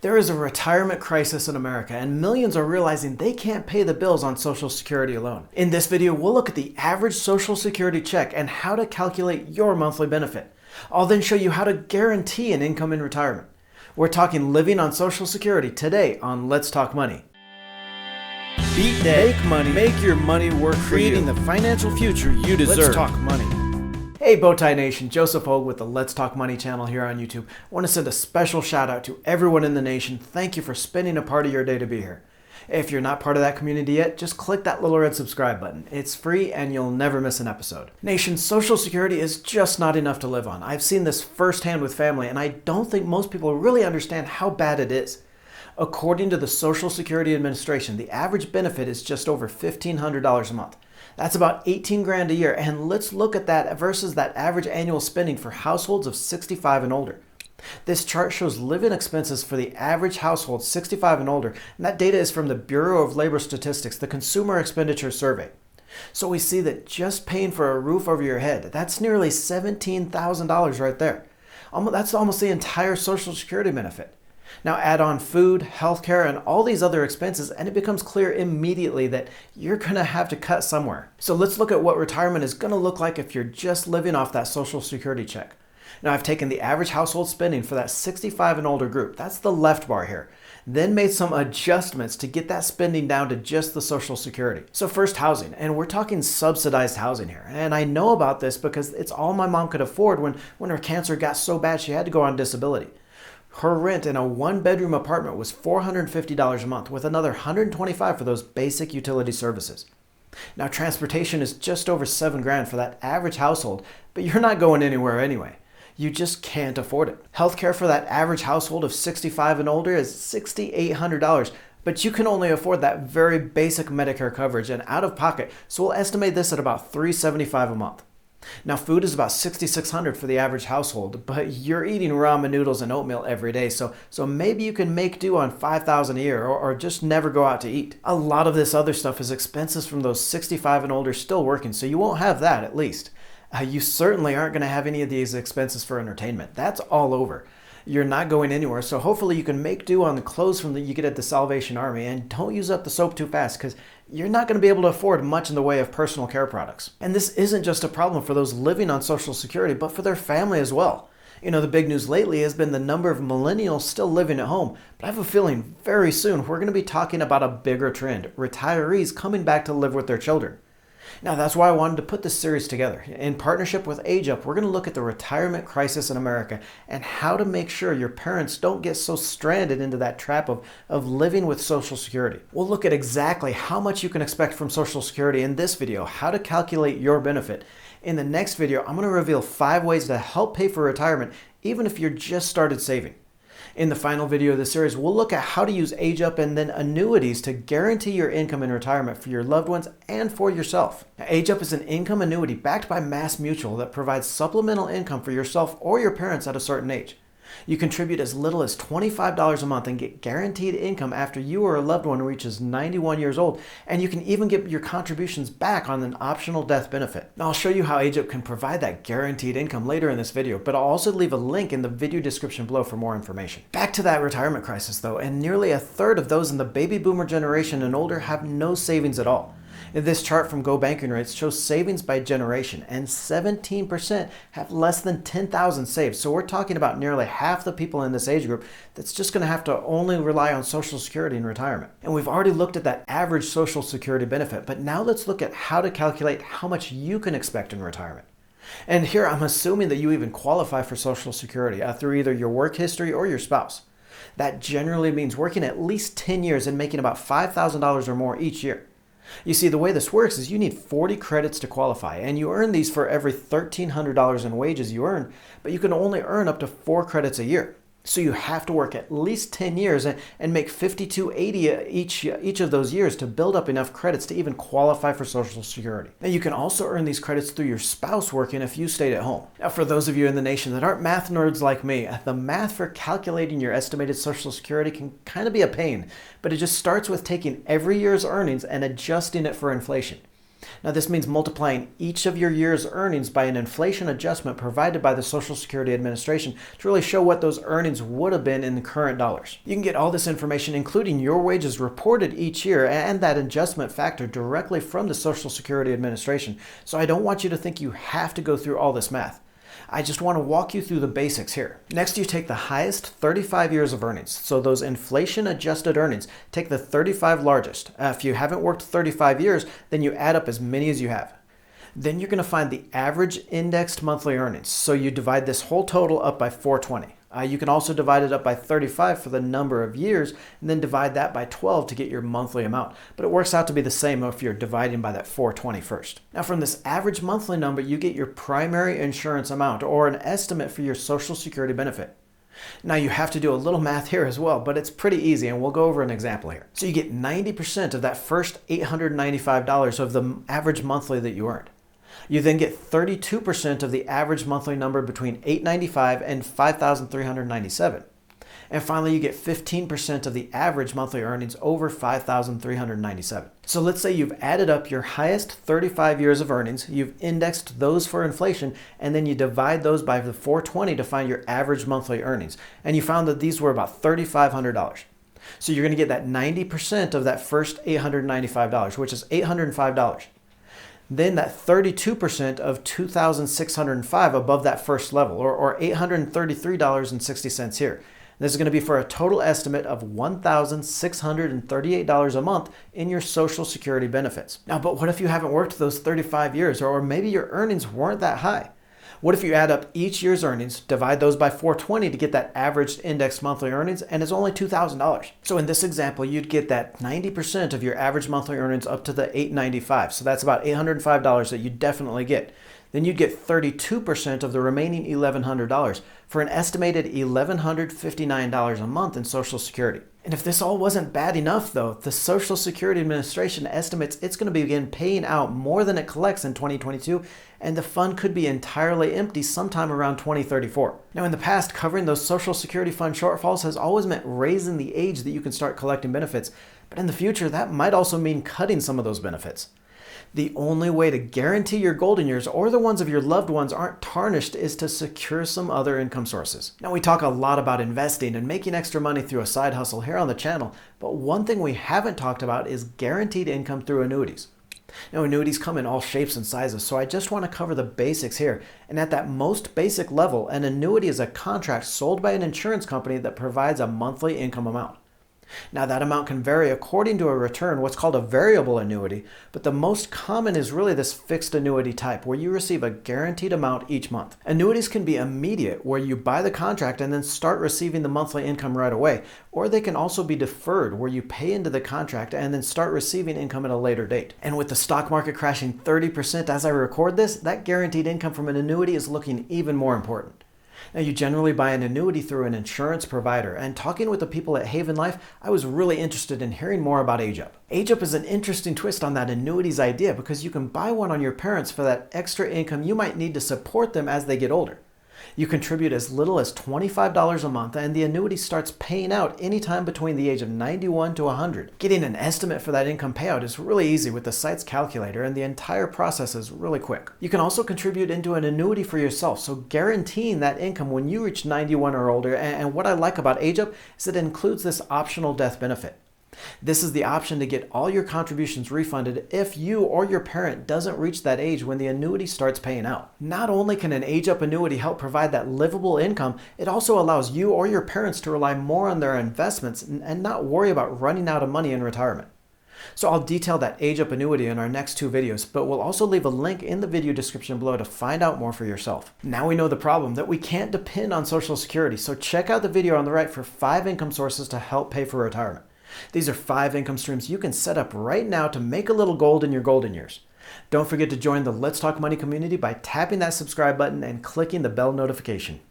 There is a retirement crisis in America, and millions are realizing they can't pay the bills on Social Security alone. In this video, we'll look at the average Social Security check and how to calculate your monthly benefit. I'll then show you how to guarantee an income in retirement. We're talking living on Social Security today on Let's Talk Money. Beat debt, make money, make your money work, creating the financial future you deserve. Let's Talk Money. Hey Bowtie Nation, Joseph Hogue with the Let's Talk Money channel here on YouTube. I want to send a special shout out to everyone in the nation. Thank you for spending a part of your day to be here. If you're not part of that community yet, just click that little red subscribe button. It's free and you'll never miss an episode. Nation, Social Security is just not enough to live on. I've seen this firsthand with family, and I don't think most people really understand how bad it is. According to the Social Security Administration, the average benefit is just over $1,500 a month. That's about 18 grand a year, and let's look at that versus that average annual spending for households of 65 and older. This chart shows living expenses for the average household 65 and older, and that data is from the Bureau of Labor Statistics, the Consumer Expenditure Survey. So we see that just paying for a roof over your head, that's nearly $17,000 right there. That's almost the entire Social Security benefit. Now add on food, healthcare, and all these other expenses, and it becomes clear immediately that you're going to have to cut somewhere. So let's look at what retirement is going to look like if you're just living off that Social Security check. Now I've taken the average household spending for that 65 and older group, that's the left bar here, then made some adjustments to get that spending down to just the Social Security. So first, housing, and we're talking subsidized housing here. And I know about this because it's all my mom could afford when her cancer got so bad she had to go on disability. Her rent in a one-bedroom apartment was $450 a month, with another $125 for those basic utility services. Now transportation is just over $7 grand for that average household, but you're not going anywhere anyway. You just can't afford it. Healthcare for that average household of 65 and older is $6,800, but you can only afford that very basic Medicare coverage and out of pocket, so we'll estimate this at about $375 a month. Now food is about $6,600 for the average household, but you're eating ramen noodles and oatmeal every day, so maybe you can make do on $5,000 a year or just never go out to eat. A lot of this other stuff is expenses from those 65 and older still working, so you won't have that at least. You certainly aren't going to have any of these expenses for entertainment. That's all over. You're not going anywhere, so hopefully you can make do on the clothes that you get at the Salvation Army, and don't use up the soap too fast because you're not going to be able to afford much in the way of personal care products. And this isn't just a problem for those living on Social Security, but for their family as well. You know, the big news lately has been the number of millennials still living at home, but I have a feeling very soon we're going to be talking about a bigger trend, retirees coming back to live with their children. Now that's why I wanted to put this series together. In partnership with AgeUp, we're going to look at the retirement crisis in America and how to make sure your parents don't get so stranded into that trap of living with Social Security. We'll look at exactly how much you can expect from Social Security in this video, how to calculate your benefit. In the next video, I'm going to reveal 5 ways to help pay for retirement even if you're just started saving. In the final video of the series, we'll look at how to use AgeUp and then annuities to guarantee your income in retirement for your loved ones and for yourself. Now, AgeUp is an income annuity backed by MassMutual that provides supplemental income for yourself or your parents at a certain age. You contribute as little as $25 a month and get guaranteed income after you or a loved one reaches 91 years old, and you can even get your contributions back on an optional death benefit. Now I'll show you how AgeUp can provide that guaranteed income later in this video, but I'll also leave a link in the video description below for more information. Back to that retirement crisis though, and nearly a third of those in the baby boomer generation and older have no savings at all. This chart from Go Banking Rates shows savings by generation, and 17% have less than $10,000 saved. So we're talking about nearly half the people in this age group that's just going to have to only rely on Social Security in retirement. And we've already looked at that average Social Security benefit, but now let's look at how to calculate how much you can expect in retirement. And here I'm assuming that you even qualify for Social Security through either your work history or your spouse. That generally means working at least 10 years and making about $5,000 or more each year. You see, the way this works is you need 40 credits to qualify, and you earn these for every $1,300 in wages you earn, but you can only earn up to 4 credits a year. So you have to work at least 10 years and make $5,280 each of those years to build up enough credits to even qualify for Social Security. Now you can also earn these credits through your spouse working if you stayed at home. Now for those of you in the nation that aren't math nerds like me, the math for calculating your estimated Social Security can kind of be a pain, but it just starts with taking every year's earnings and adjusting it for inflation. Now this means multiplying each of your year's earnings by an inflation adjustment provided by the Social Security Administration to really show what those earnings would have been in the current dollars. You can get all this information, including your wages reported each year and that adjustment factor, directly from the Social Security Administration. So I don't want you to think you have to go through all this math. I just want to walk you through the basics here. Next, you take the highest 35 years of earnings. So those inflation adjusted earnings, take the 35 largest. If you haven't worked 35 years, then you add up as many as you have. Then you're going to find the average indexed monthly earnings. So you divide this whole total up by 420. You can also divide it up by 35 for the number of years, and then divide that by 12 to get your monthly amount. But it works out to be the same if you're dividing by that 420 first. Now from this average monthly number, you get your primary insurance amount, or an estimate for your Social Security benefit. Now you have to do a little math here as well, but it's pretty easy, and we'll go over an example here. So you get 90% of that first $895 of the average monthly that you earned. You then get 32% of the average monthly number between $895 and $5,397. And finally, you get 15% of the average monthly earnings over $5,397. So let's say you've added up your highest 35 years of earnings, you've indexed those for inflation, and then you divide those by the 420 to find your average monthly earnings. And you found that these were about $3,500. So you're going to get that 90% of that first $895, which is $805. Then that 32% of $2,605 above that first level, or $833.60 here. This is going to be for a total estimate of $1,638 a month in your Social Security benefits. Now, but what if you haven't worked those 35 years, or maybe your earnings weren't that high? What if you add up each year's earnings, divide those by 420 to get that average indexed monthly earnings, and it's only $2,000? So in this example, you'd get that 90% of your average monthly earnings up to the $895. So that's about $805 that you definitely get. Then you'd get 32% of the remaining $1,100 for an estimated $1,159 a month in Social Security. And if this all wasn't bad enough, though, the Social Security Administration estimates it's going to begin paying out more than it collects in 2022, and the fund could be entirely empty sometime around 2034. Now, in the past, covering those Social Security fund shortfalls has always meant raising the age that you can start collecting benefits, but in the future, that might also mean cutting some of those benefits. The only way to guarantee your golden years, or the ones of your loved ones, aren't tarnished is to secure some other income sources. Now, we talk a lot about investing and making extra money through a side hustle here on the channel, but one thing we haven't talked about is guaranteed income through annuities. Now, annuities come in all shapes and sizes, so I just want to cover the basics here. And at that most basic level, an annuity is a contract sold by an insurance company that provides a monthly income amount. Now that amount can vary according to a return, what's called a variable annuity, but the most common is really this fixed annuity type, where you receive a guaranteed amount each month. Annuities can be immediate, where you buy the contract and then start receiving the monthly income right away, or they can also be deferred, where you pay into the contract and then start receiving income at a later date. And with the stock market crashing 30% as I record this, that guaranteed income from an annuity is looking even more important. Now, you generally buy an annuity through an insurance provider, and talking with the people at Haven Life, I was really interested in hearing more about age-up. Age-up is an interesting twist on that annuities idea, because you can buy one on your parents for that extra income you might need to support them as they get older. You contribute as little as $25 a month, and the annuity starts paying out anytime between the age of 91 to 100. Getting an estimate for that income payout is really easy with the site's calculator, and the entire process is really quick. You can also contribute into an annuity for yourself, so guaranteeing that income when you reach 91 or older. And what I like about age-up is it includes this optional death benefit. This is the option to get all your contributions refunded if you or your parent doesn't reach that age when the annuity starts paying out. Not only can an age-up annuity help provide that livable income, it also allows you or your parents to rely more on their investments and not worry about running out of money in retirement. So I'll detail that age-up annuity in our next 2 videos, but we'll also leave a link in the video description below to find out more for yourself. Now we know the problem, that we can't depend on Social Security, so check out the video on the right for 5 income sources to help pay for retirement. These are 5 income streams you can set up right now to make a little gold in your golden years. Don't forget to join the Let's Talk Money community by tapping that subscribe button and clicking the bell notification.